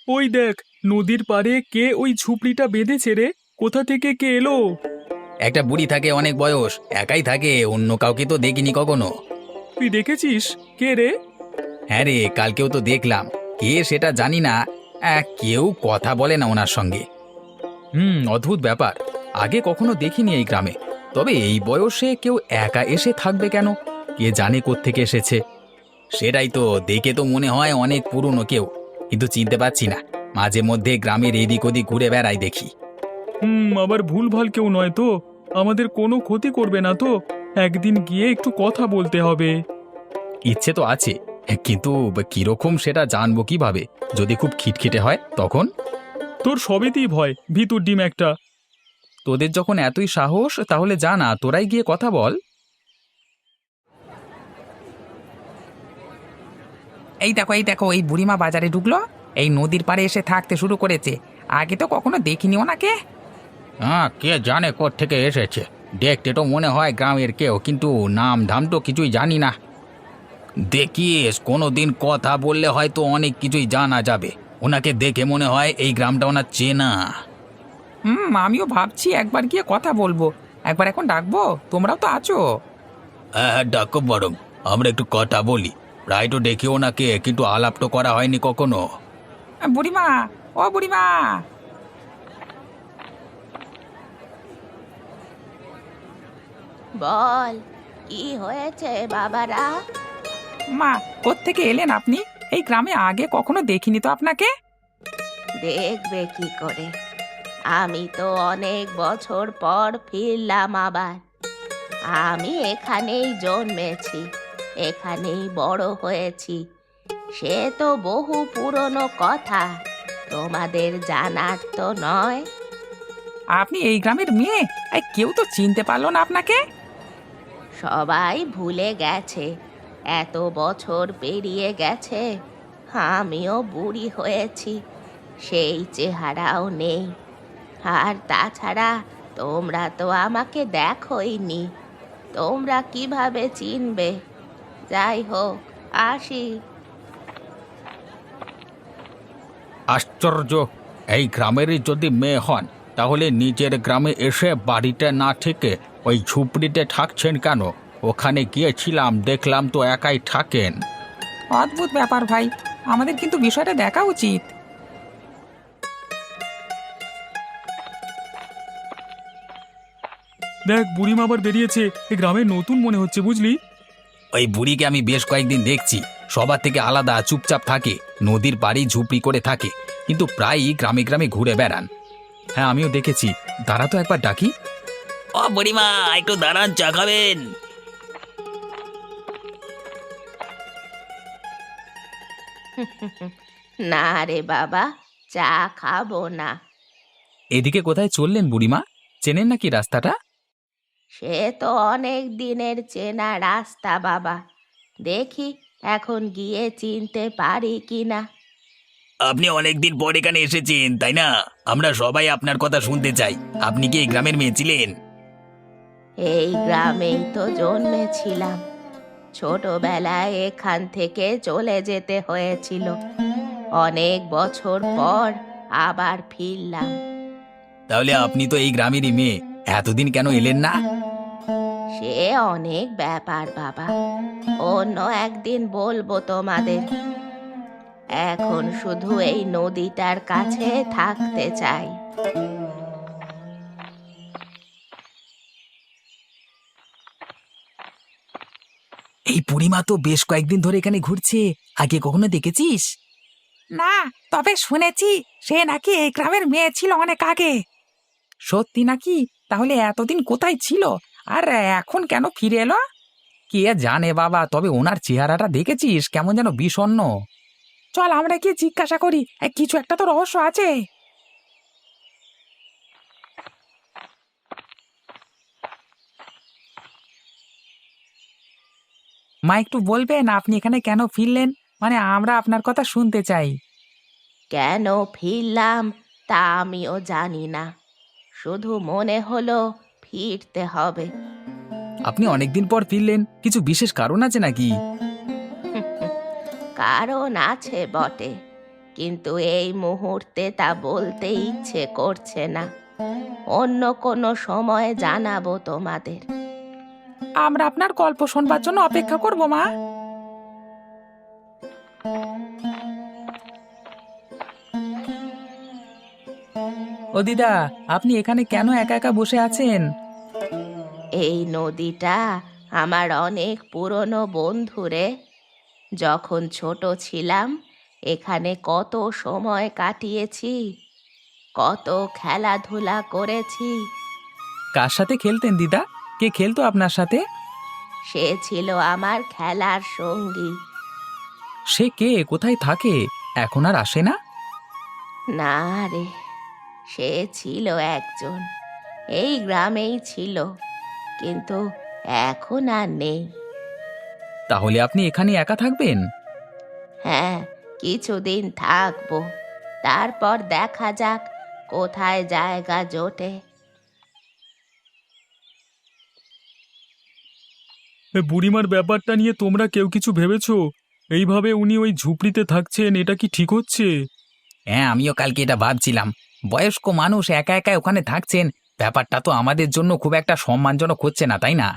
ওই দেখ, নদীর পাড়ে কে ওই ঝুপড়িটা বেঁধেছে রে? কোথা থেকে কে এলো? একটা বুড়ি থাকে, অনেক বয়স, একাই থাকে, অন্য কাউকে তো দেখিনি কখনো। তুই দেখেছিস? কে রে? হ্যাঁ রে, কালকেও তো দেখলাম। কে সেটা জানি না। কেউ কথা বলে না ওনার সঙ্গে। অদ্ভুত ব্যাপার। আগে কখনো দেখিনি এই গ্রামে। তবে এই বয়সে কেউ একা এসে থাকবে কেন? কে জানে কোত্থেকে এসেছে। সেটাই তো, দেখে তো মনে হয় অনেক পুরনো কেউ, কিন্তু চিনতে পারছি না। মাঝে মধ্যে গ্রামের এদিক ওদিক ঘুরে বেড়াই, দেখি। আবার ভুলভাল কেউ নয় তো? আমাদের কোনো ক্ষতি করবে না তো? একদিন গিয়ে একটু কথা বলতে হবে। ইচ্ছে তো আছে, কিন্তু কিরকম সেটা জানবো কিভাবে? যদি খুব খিটখিটে হয় তখন? তোর সবেতেই ভয়, ভিতুর ডিম একটা। তোদের যখন এতই সাহস, তাহলে জানা, তোরাই গিয়ে কথা বল। এই দেখো এই বুড়িমা বাজারে ঢুকলো। এই নদীর পাড়ে এসে থাকতে শুরু করেছে। আগে তো কখনো দেখিনি ওনাকে। কে জানে থেকে এসেছে। দেখতে তো মনে হয় গ্রামের কেউ, কিন্তু নাম ধাম তো কিছুই জানি না। দেখিস, কোনোদিন কথা বললে হয়তো অনেক কিছুই জানা যাবে। ওনাকে দেখে মনে হয় এই গ্রামটা ওনার চেনা। আমিও ভাবছি একবার গিয়ে কথা বলবো। একবার এখন ডাকবো, তোমরাও তো আছো। হ্যাঁ হ্যাঁ, ডাকো বরং। আমরা একটু কথা বলি। প্রায় তো দেখি ওনাকে, কিন্তু আলাপ তো করা হয়নি কখনো। বুড়িমা, ও বুড়িমা। বল, কি হয়েছে বাবারা? মা, কোত্থেকে এলেন আপনি? এই গ্রামে আগে কখনো দেখিনি তো আপনাকে। দেখবে কি করে? আমি তো অনেক বছর পর ফিরলাম আবার। আমি এখানেই জন্মেছি, এখানেই বড় হয়েছি। সে তো বহু পুরনো কথা, তোমাদের জানার তো নয়। আপনি এই গ্রামের মেয়ে? কেউ তো চিনতে পারলো না আপনাকে। সবাই ভুলে গেছে, এত বছর পেরিয়ে গেছে। আমিও বুড়ি হয়েছি, সেই চেহারাও নেই। আর তাছাড়া তোমরা তো আমাকে দেখোইনি, তোমরা কিভাবে চিনবে? যাই হোক, আসি। আশ্চর্য! এই গ্রামেরই যদি মেয়ে হন, তাহলে নিজের গ্রামে এসে বাড়িতে না থেকে ওই ঝুপড়িতে থাকছেন কেন? ওখানে গিয়েছিলাম, দেখলাম তো একাই থাকেন। অদ্ভুত ব্যাপার ভাই, আমাদের কিন্তু বিষয়টা দেখা উচিত। দেখ, বুড়িমা আবার বেরিয়েছে। এ গ্রামে নতুন মনে হচ্ছে, বুঝলি? ওই বুড়িকে আমি বেশ কয়েকদিন দেখছি। সবার থেকে আলাদা, চুপচাপ থাকে, নদীর পাড়ে ঝুপড়ি করে থাকে, কিন্তু প্রায়ই গ্রামে গ্রামে ঘুরে বেড়ান। হ্যাঁ, আমিও দেখেছি। দাঁড়া তো, একবার ডাকি। ও বুড়িমা, একটু দাঁড়ান, চা খাবেন? না রে বাবা, চা খাবো না। এদিকে কোথায় চললেন বুড়িমা? চেনেন নাকি রাস্তাটা? সে তো অনেক দিনের চেনা রাস্তা বাবা, দেখি এখন গিয়ে চিনতে পারি কিনা। আপনি অনেকদিন পর এখানে এসেছেন, তাই না? আমরা সবাই আপনার কথা শুনতে চাই। আপনি কি এই গ্রামের মেয়ে ছিলেন? এই গ্রামেই তো জন্মেছিলাম, ছোটবেলায় এখান থেকে চলে যেতে হয়েছিল। অনেক বছর পর আবার ফিরলাম। তাহলে আপনি তো এই গ্রামেরই মেয়ে। এতদিন কেন এলেন না? সে অনেক ব্যাপার বাবা, অন্য একদিন বলবো তোমাদের। এখন শুধু এই নদীটার কাছে থাকতে চাই। এই বুড়িমা তো বেশ কয়েকদিন ধরে এখানে ঘুরছে। আগে কখনো দেখেছিস? না, তবে শুনেছি সে নাকি এই গ্রামের মেয়ে ছিল অনেক আগে। সত্যি নাকি? তাহলে এতদিন কোথায় ছিল? আর এখন কেন ফিরে এলো? কে জানে বাবা, তবে ওনার চেহারাটা দেখেছিস, কেমন যেন বিষণ্ণ। চল আমরা গিয়ে জিজ্ঞাসা করি, কিছু একটা তো রহস্য আছে। মা, একটু বলবেন আপনি এখানে কেন ফিরলেন? মানে আমরা আপনার কথা শুনতে চাই। কেন ফিরলাম তা আমিও জানি না, শুধু মনে হলো ফিরতে হবে। আপনি অনেকদিন পর ফিরলেন, কিছু বিশেষ কারণ আছে নাকি? কারণ আছে বটে। কিন্তু এই মুহূর্তে তা বলতে ইচ্ছে করছে না। অন্য কোনো সময় জানাবো তোমাদের। আমরা আপনার গল্প শোনবার জন্য অপেক্ষা করব মা। ও দিদা, আপনি এখানে কেন একা একা বসে আছেন? এই নদীটা আমার অনেক পুরনো বন্ধু রে। যখন ছোট ছিলাম এখানে কত সময় কাটিয়েছি, কত খেলাধুলা করেছি। কার সাথে খেলতেন দিদা? কে খেলতো আপনার সাথে? সে ছিল আমার খেলার সঙ্গী। সে কে? কোথায় থাকে? এখন আর আসে না? না রে, সে ছিল একজন, এই গ্রামেই ছিল, কিন্তু এখন আর নেই। তাহলে আপনি এখানে একা থাকবেন? হ্যাঁ, কিছুদিন থাকবো, তারপর দেখা যাক কোথায় জায়গা জোটে। বুড়িমার ব্যাপারটা নিয়ে তোমরা কেউ কিছু ভেবেছো? এইভাবে উনি ওই ঝুপড়িতে থাকছেন, এটা কি ঠিক হচ্ছে? হ্যাঁ, আমিও কালকে এটা ভাবছিলাম। বয়স্ক মানুষ একা একা ওখানে থাকছেন, ব্যাপারটা তো আমাদের জন্য খুব একটা সম্মানজনক হচ্ছে না, তাই না?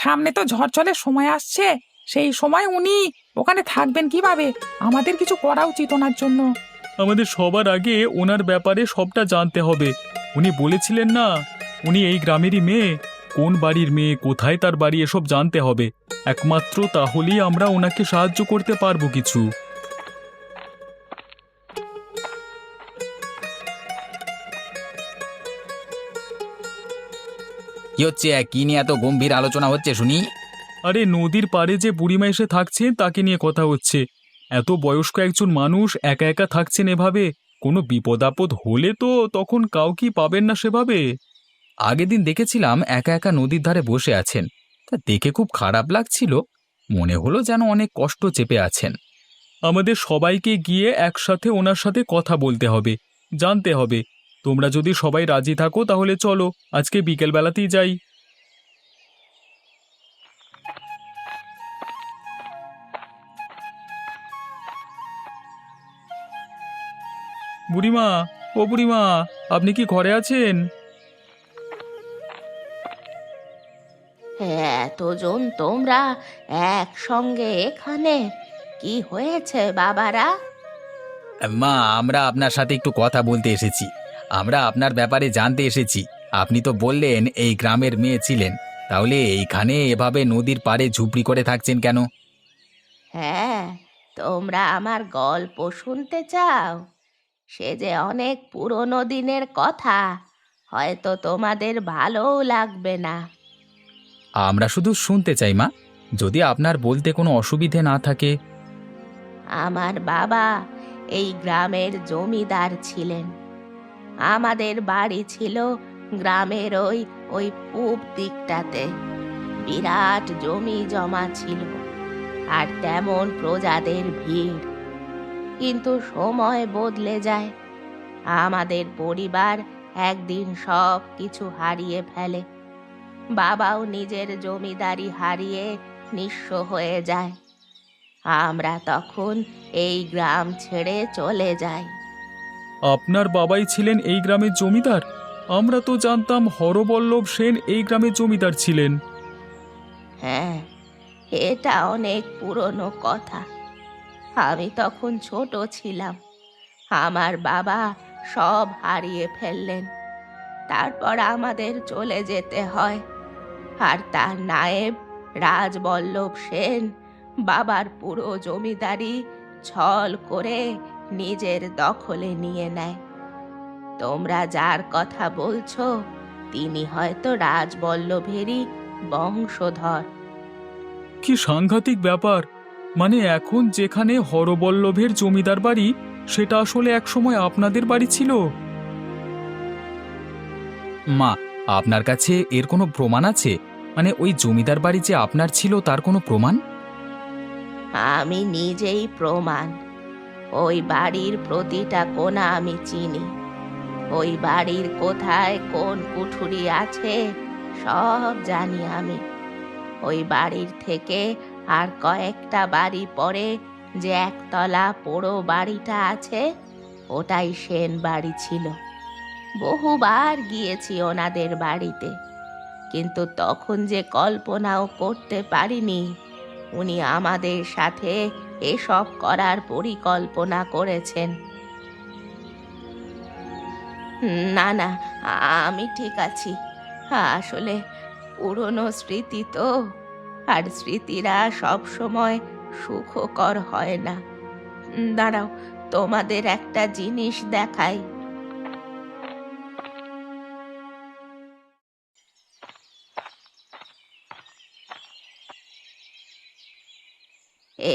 সামনে তো ঝড় ঝড়ের সময় আসছে, সেই সময় উনি ওখানে থাকবেন কিভাবে? আমাদের কিছু করা উচিত ওনার জন্য। আমাদের সবার আগে ওনার ব্যাপারে সবটা জানতে হবে। উনি বলেছিলেন না উনি এই গ্রামেরই মেয়ে, কোন বাড়ির মেয়ে, কোথায় তার বাড়ি, এসব জানতে হবে। একমাত্র তাহলেই আমরা ওনাকে সাহায্য করতে পারবো কিছু। কি হচ্ছে? কি নিয়ে এত গম্ভীর আলোচনা হচ্ছে শুনি? আরে নদীর পাড়ে যে বুড়িমা এসে থাকছেন তাকে নিয়ে কথা হচ্ছে। এত বয়স্ক একজন মানুষ একা একা থাকছেন এভাবে, কোনো বিপদ আপদ হলে তো তখন কাউকে পাবেন না সেভাবে। আগের দিন দেখেছিলাম একা একা নদীর ধারে বসে আছেন, তা দেখে খুব খারাপ লাগছিল। মনে হলো যেন অনেক কষ্ট চেপে আছেন। আমাদের সবাইকে গিয়ে একসাথে ওনার সাথে কথা বলতে হবে, জানতে হবে। তোমরা যদি সবাই রাজি থাকো তাহলে চলো আজকে বিকেলবেলাতেই যাই। বুড়িমা, ও বুড়িমা, আপনি কি ঘরে আছেন? এতজন তোমরা একসঙ্গে এখানে? কি হয়েছে বাবারা? মা, আমরা আপনার সাথে একটু কথা বলতে এসেছি। আমরা আপনার ব্যাপারে জানতে এসেছি। আপনি তো বললেন এই গ্রামের মেয়ে ছিলেন, তাহলে এইখানে এভাবে নদীর পাড়ে ঝুপড়ি করে থাকছেন কেন? হ্যাঁ, তোমরা আমার গল্প শুনতে চাও? সে যে অনেক পুরনো দিনের কথা, হয়তো তোমাদের ভালোও লাগবে না। আমরা শুধু শুনতে চাই মা, যদি আপনার বলতে কোনো অসুবিধে না থাকে। আমার বাবা এই গ্রামের জমিদার ছিলেন। আমাদের বাড়ি ছিল গ্রামের ওই ওই পূব দিকটাতে। বিরাট জমি জমা ছিল, আর তেমন প্রজাদের ভিড়। কিন্তু সময় বদলে যায়, আমাদের পরিবার একদিন সব কিছু হারিয়ে ফেলে। বাবাও নিজের জমিদারি হারিয়ে নিঃস্ব হয়ে যায়। আমরা তখন এই গ্রাম ছেড়ে চলে যাই। আপনার বাবাই ছিলেন এই গ্রামের জমিদার? আমরা তো জানতাম হরবল্লভ সেন এই গ্রামের জমিদার ছিলেন। হ্যাঁ, এটা অনেক পুরনো কথা। আমি তখন ছোট ছিলাম। আমার বাবা সব হারিয়ে ফেললেন, তারপর আমাদের চলে যেতে হয়। আর তার নায়েব রাজবল্লভ সেন বাবার পুরো জমিদারি ছল করে নিজের দখলে নিয়ে নেয়। তোমরা যার কথা বলছো তিনি হয়তো রাজবল্লভেরই বংশধর। কি সাংঘাতিক ব্যাপার! মানে এখন যেখানে হরবল্লভের জমিদার বাড়ি, সেটা আসলে একসময় আপনাদের বাড়ি ছিল? মা, আপনার কাছে এর কোনো প্রমাণ আছে? মানে ওই জমিদার বাড়ি যে আপনার ছিল তার কোনো প্রমাণ? আমি নিজেই প্রমাণ। ওই বাড়ির প্রতিটা কোণা আমি চিনি। ওই বাড়ির কোথায় কোন কুঠুরি আছে সব জানি আমি। ওই বাড়ির থেকে আর কয়েকটা বাড়ি পরে যে একতলা পোড়ো বাড়িটা আছে ওটাই সেন বাড়ি ছিল। বহুবার গিয়েছি ওনাদের বাড়িতে, কিন্তু তখন যে কল্পনাও করতে পারিনি উনি আমাদের সাথে এসব করার পরিকল্পনা করেছেন। না না, আমি ঠিক আছি। আসলে পুরনো স্মৃতি তো, আর স্মৃতিরা সব সময় সুখকর হয় না। দাঁড়াও, তোমাদের একটা জিনিস দেখাই।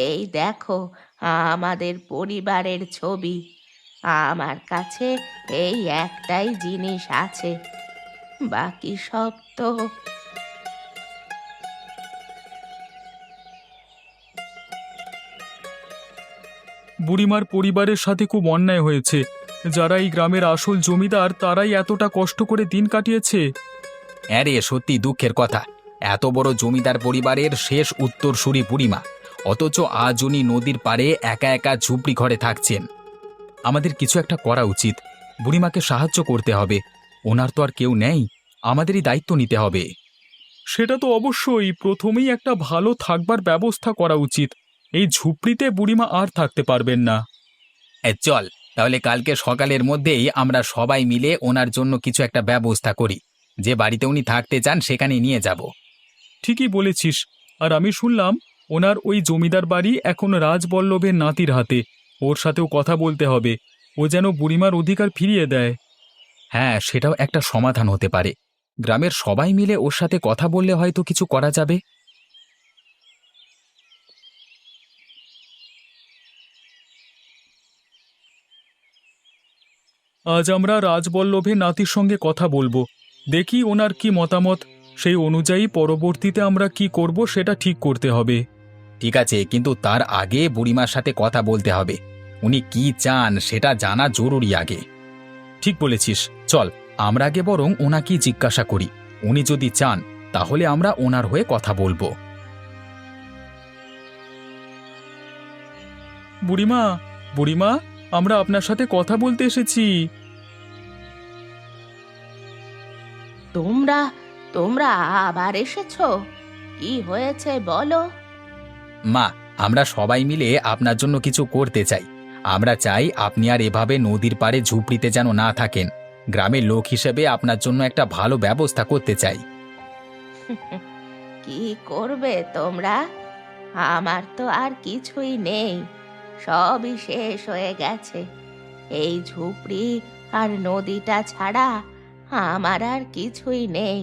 এই দেখো আমাদের পরিবারের ছবি। আমার কাছে এই একটাই জিনিস আছে, বাকি সব তো। বুড়িমার পরিবারের সাথে খুব অন্যায় হয়েছে। যারা এই গ্রামের আসল জমিদার তারাই এতটা কষ্ট করে দিন কাটিয়েছে। হ্যাঁ রে, সত্যি দুঃখের কথা। এত বড় জমিদার পরিবারের শেষ উত্তরসূরি বুড়িমা, অথচ আজ উনি নদীর পাড়ে একা একা ঝুপড়ি ঘরে থাকছেন। আমাদের কিছু একটা করা উচিত। বুড়িমাকে সাহায্য করতে হবে। ওনার তো আর কেউ নেই, আমাদেরই দায়িত্ব নিতে হবে। সেটা তো অবশ্যই, প্রথমেই একটা ভালো থাকবার ব্যবস্থা করা উচিত। এই ঝুপড়িতে বুড়িমা আর থাকতে পারবেন না। চল, তাহলে কালকে সকালের মধ্যেই আমরা সবাই মিলে ওনার জন্য কিছু একটা ব্যবস্থা করি। যে বাড়িতে উনি থাকতে চান সেখানে নিয়ে যাব। ঠিকই বলেছিস। আর আমি শুনলাম ওনার ওই জমিদার বাড়ি এখন রাজবল্লভের নাতির হাতে। ওর সাথেও কথা বলতে হবে, ও যেন বুড়িমার অধিকার ফিরিয়ে দেয়। হ্যাঁ, সেটাও একটা সমাধান হতে পারে। গ্রামের সবাই মিলে ওর সাথে কথা বললে হয়তো কিছু করা যাবে। আজ আমরা রাজবল্লভের নাতির সঙ্গে কথা বলবো, দেখি ওনার কি মতামত। সেই অনুযায়ী পরবর্তীতে আমরা কি করব সেটা ঠিক করতে হবে। ঠিক আছে, কিন্তু তার আগে বুড়িমার সাথে কথা বলতে হবে। উনি কি চান সেটা জানা জরুরি আগে। ঠিক বলেছিস, চল আমরা আগে বরং ওনাকে জিজ্ঞাসা করি। উনি যদি চান তাহলে আমরা ওনার হয়ে কথা বলবো। বুড়িমা, বুড়িমা, আমরা আপনার সাথে কথা বলতে এসেছি। তোমরা তোমরা আবার এসেছো? কি হয়েছে বলো। মা, আমরা সবাই মিলে আপনার জন্য কিছু করতে চাই। আমরা চাই আপনি আর এভাবে নদীর পাড়ে ঝুপড়িতে যেন না থাকেন। গ্রামের লোক হিসেবে আপনার জন্য একটা ভালো ব্যবস্থা করতে চাই। কি করবে তোমরা? আমার তো আর কিছুই নেই, সবই শেষ হয়ে গেছে। এই ঝুপড়ি আর নদীটা ছাড়া আমার আর কিছুই নেই।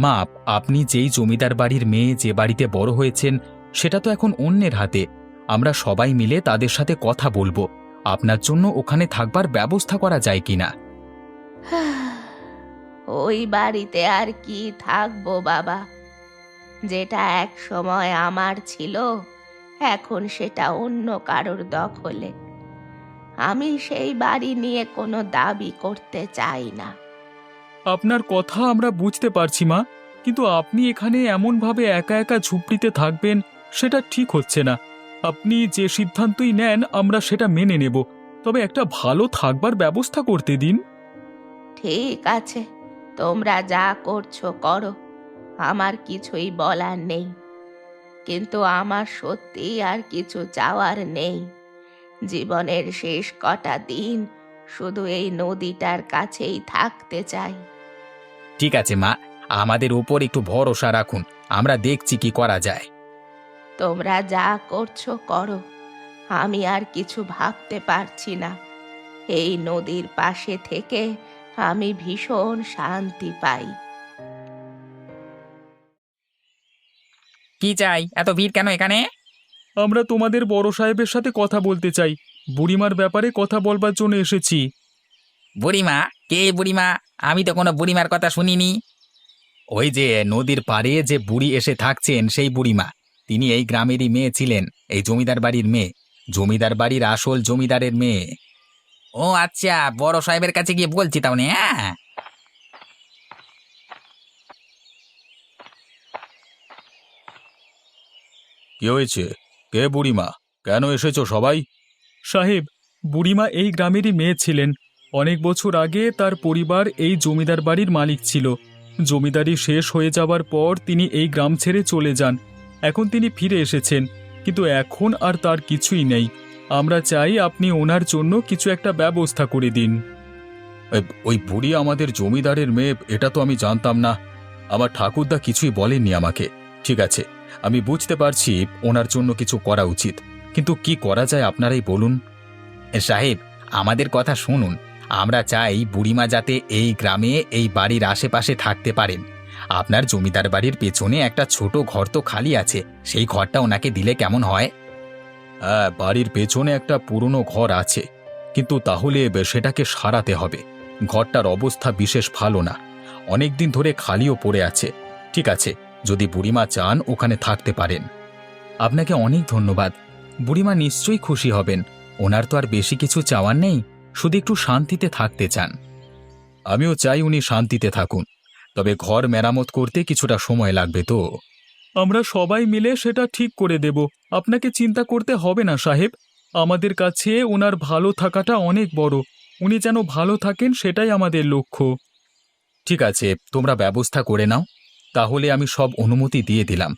মা, আপনি যেই জমিদার বাড়ির মেয়ে যে বাড়িতে বড় হয়েছেন সেটা তো এখন অন্যের হাতে। আমরা সবাই মিলে তাদের সাথে কথা বলবো, আপনার জন্য ওখানে থাকবার ব্যবস্থা করা যায় কিনা। ওই বাড়িতে আর কি থাকবো বাবা? যেটা এক সময় আমার ছিল এখন সেটা অন্য কারোর দখলে। আমি সেই বাড়ি নিয়ে কোনো দাবি করতে চাই না। আপনার কথা আমরা বুঝতে পারছি মা, কিন্তু আপনি এখানে এমনভাবে একা একা ঝুপড়িতে থাকবেন সেটা ঠিক হচ্ছে না। আপনি যে সিদ্ধান্তই নেন আমরা সেটা মেনে নেব, তবে একটা ভালো থাকবার ব্যবস্থা করতে দিন। ঠিক আছে, তোমরা যা করছো করো, আমার কিছুই বলার নেই। কিন্তু আমার সত্যি আর কিছু চাওয়ার নেই। জীবনের শেষ কটা দিন শুধু এই নদীটার কাছেই থাকতে চাই। ঠিক আছে মা, আমাদের উপর একটু ভরসা রাখুন, আমরা দেখছি কি করা যায়। তোমরা যা করছো করো, আমি আর কিছু ভাবতে পারছি না। এই নদীর পাশে থেকে আমি ভীষণ শান্তি পাই। কি চাই? এত ভিড় কেন এখানে? আমরা তোমাদের বড় সাহেবের সাথে কথা বলতে চাই। বুড়িমার ব্যাপারে কথা বলবার জন্য এসেছি। বুড়িমা? কে বুড়িমা? আমি তো কোনো বুড়িমার কথা শুনিনি। ওই যে নদীর পাড়ে যে বুড়ি এসে থাকছেন সেই বুড়িমা। তিনি এই গ্রামেরই মেয়ে ছিলেন, এই জমিদার বাড়ির মেয়ে। জমিদার বাড়ির আসল জমিদারের মেয়ে। ও আচ্ছা, বড় সাহেবের কাছে গিয়ে বলছি তাহলে। হ্যাঁ, কি হয়েছে? কে বুড়িমা? কেন এসেছো সবাই? সাহেব, বুড়িমা এই গ্রামেরই মেয়ে ছিলেন। অনেক বছর আগে তার পরিবার এই জমিদার বাড়ির মালিক ছিল। জমিদারি শেষ হয়ে যাবার পর তিনি এই গ্রাম ছেড়ে চলে যান। এখন তিনি ফিরে এসেছেন, কিন্তু এখন আর তার কিছুই নেই। আমরা চাই আপনি ওনার জন্য কিছু একটা ব্যবস্থা করে দিন। ওই বুড়ি আমাদের জমিদারের মেয়ে, এটা তো আমি জানতাম না। আমার ঠাকুরদা কিছুই বলেননি আমাকে। ঠিক আছে, আমি বুঝতে পারছি ওনার জন্য কিছু করা উচিত, কিন্তু কি করা যায় আপনারাই বলুন। সাহেব, আমাদের কথা শুনুন। আমরা চাই বুড়িমা যাতে এই গ্রামে এই বাড়ির আশেপাশে থাকতে পারেন। আপনার জমিদার বাড়ির পেছনে একটা ছোট ঘর তো খালি আছে, সেই ঘরটা ওনাকে দিলে কেমন হয়? হ্যাঁ, বাড়ির পেছনে একটা পুরনো ঘর আছে, কিন্তু তাহলে সেটাকে সারাতে হবে। ঘরটার অবস্থা বিশেষ ভালো না, অনেক দিন ধরে খালিও পড়ে আছে। ঠিক আছে, যদি বুড়িমা চান ওখানে থাকতে পারেন। আপনাকে অনেক ধন্যবাদ। বুড়িমা নিশ্চয়ই খুশি হবেন। ওনার তো আর বেশি কিছু চাওয়ার নেই, শুধু একটু শান্তিতে থাকতে চান। আমিও চাই উনি শান্তিতে থাকুন, তবে ঘর মেরামত করতে কিছুটা সময় লাগবে তো। আমরা সবাই মিলে সেটা ঠিক করে দেব, আপনাকে চিন্তা করতে হবে না সাহেব। আমাদের কাছে ওনার ভালো থাকাটা অনেক বড়। উনি যেন ভালো থাকেন সেটাই আমাদের লক্ষ্য। ঠিক আছে, তোমরা ব্যবস্থা করে নাও। তাহলে আমি সব অনুমতি দিয়ে দিলাম।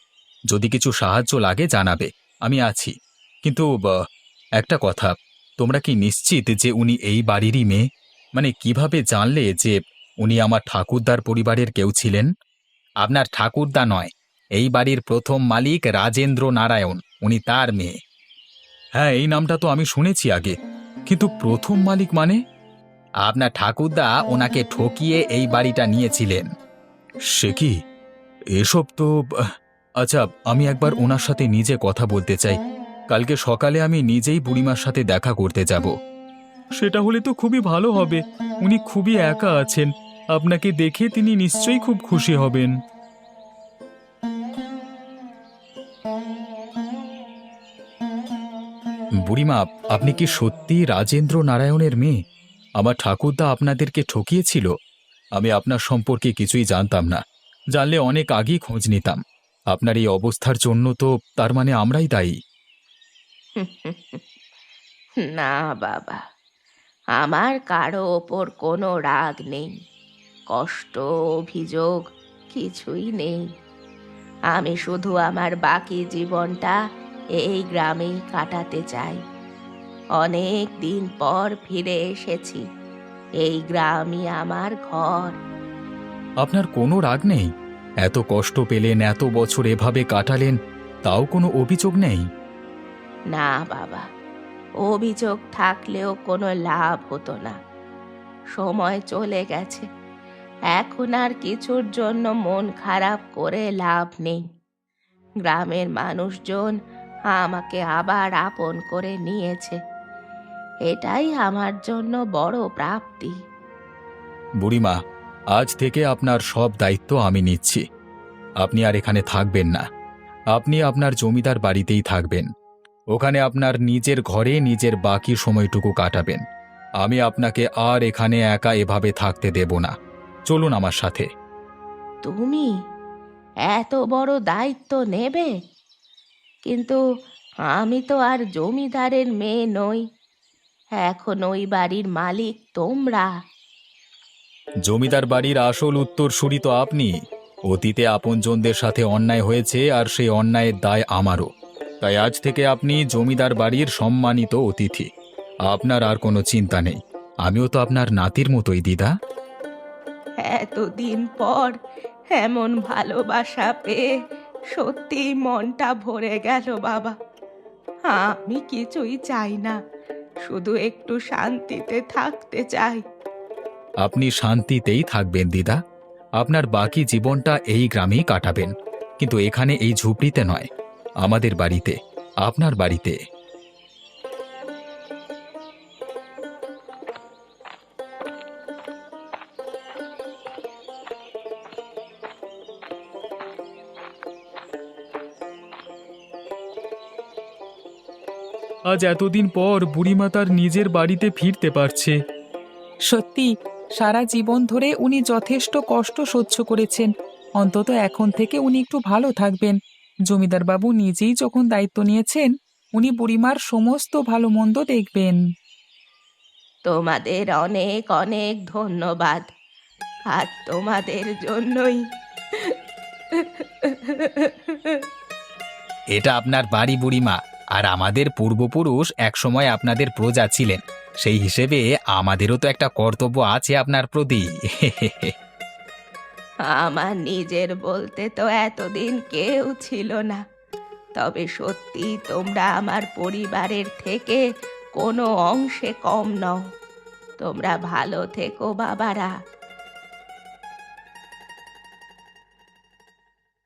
যদি কিছু সাহায্য লাগে জানাবে, আমি আছি। কিন্তু একটা কথা, তোমরা কি নিশ্চিত যে উনি এই বাড়িরই মেয়ে? মানে কিভাবে জানলে যে উনি আমার ঠাকুরদার পরিবারের কেউ ছিলেন? আপনার ঠাকুরদা নয়, এই বাড়ির প্রথম মালিক রাজেন্দ্র নারায়ণ, উনি তার মেয়ে। হ্যাঁ, এই নামটা তো আমি শুনেছি আগে, কিন্তু প্রথম মালিক মানে? আপনার ঠাকুরদা ওনাকে ঠকিয়ে এই বাড়িটা নিয়েছিলেন। সে কি? এসব তো আচ্ছা, আমি একবার ওনার সাথে নিজে কথা বলতে চাই। কালকে সকালে আমি নিজেই বুড়িমার সাথে দেখা করতে যাব। সেটা হলে তো খুবই ভালো হবে। উনি খুবই একা আছেন, আপনাকে দেখে তিনি নিশ্চয়ই খুব খুশি হবেন। বুড়িমা, আপনি কি সত্যি রাজেন্দ্র নারায়ণের মেয়ে? আমার ঠাকুরদা আপনাদেরকে ঠকিয়েছিল? আমি আপনার সম্পর্কে কিছুই জানতাম না, জানলে অনেক আগেই খোঁজ নিতাম। আপনার এই অবস্থার জন্য তো তার মানে আমরাই দায়ী। না বাবা, আমার কারো ওপর কোনো রাগ নেই, কষ্ট, অভিযোগ কিছুই নেই। আমি শুধু আমার বাকি জীবনটা এই গ্রামেই কাটাতে চাই। অনেক দিন পর ফিরে এসেছি, এই গ্রামই আমার ঘর। আপনার কোনো রাগ নেই? এত কষ্ট পেলেন, এত বছর এভাবে কাটালেন, তাও কোনো অভিযোগ নেই? না বাবা, অভিযোগ থাকলেও কোনো লাভ হতো না। সময় চলে গেছে, এখন আর কিছুর জন্য মন খারাপ করে লাভ নেই। গ্রামের মানুষজন আমাকে আবার আপন করে নিয়েছে, এটাই আমার জন্য বড় প্রাপ্তি। বুড়িমা, আজ থেকে আপনার সব দায়িত্ব আমি নিচ্ছি। আপনি আর এখানে থাকবেন না, আপনি আপনার জমিদার বাড়িতেই থাকবেন। ওখানে আপনার নিজের ঘরে নিজের বাকি সময়টুকু কাটাবেন। আমি আপনাকে আর এখানে একা এভাবে থাকতে দেব না। চলুন আমার সাথে। তুমি এত বড় দায়িত্ব নেবে? কিন্তু আমি তো আর জমিদারের মেয়ে নই, এখন ওই বাড়ির মালিক তোমরা। জমিদার বাড়ির আসল উত্তরসূরি তো আপনি। অতীতে আপনজনদের সাথে অন্যায় হয়েছে, আর সেই অন্যায়ের দায় আমারও। তাই আজ থেকে আপনি জমিদার বাড়ির সম্মানিত অতিথি। আপনার আর কোনো চিন্তা নেই। আমিও তো আপনার নাতির মতোই, দিদা। এতদিন পর এমন ভালোবাসা পেয়ে সত্যিই মনটা ভরে গেল বাবা। আমি কিছুই চাই না, শুধু একটু শান্তিতে থাকতে চাই। আপনি শান্তিতেই থাকবেন দিদা। আপনার বাকি জীবনটা এই গ্রামেই কাটাবেন, কিন্তু এখানে এই ঝুপড়িতে নয়, আমাদের বাড়িতে, আপনার বাড়িতে। আজ এতদিন পর বুড়িমা তার নিজের বাড়িতে ফিরতে পারছে। সত্যি, সারা জীবন ধরে উনি যথেষ্ট কষ্ট সহ্য করেছেন। অন্তত এখন থেকে উনি একটু ভালো থাকবেন। জমিদার বাবু নিজেই যখন দায়িত্ব নিয়েছেন, উনি বুড়িমার সমস্ত ভালো মন্দ দেখবেন। তোমাদের অনেক অনেক ধন্যবাদ। আর তোমাদের জন্যই এটা আপনার বাড়ি বুড়িমা, আর আমাদের পূর্বপুরুষ একসময় আপনাদের প্রজা ছিলেন। সেই হিসেবে আমাদেরও তো একটা কর্তব্য আছে আপনার প্রতি। আমার নিজের বলতে তো এতদিন কেউ ছিল না, তবে সত্যি তোমরা আমার পরিবারের থেকে কোনো অংশে কম নও। তোমরা ভালো থেকো বাবারা।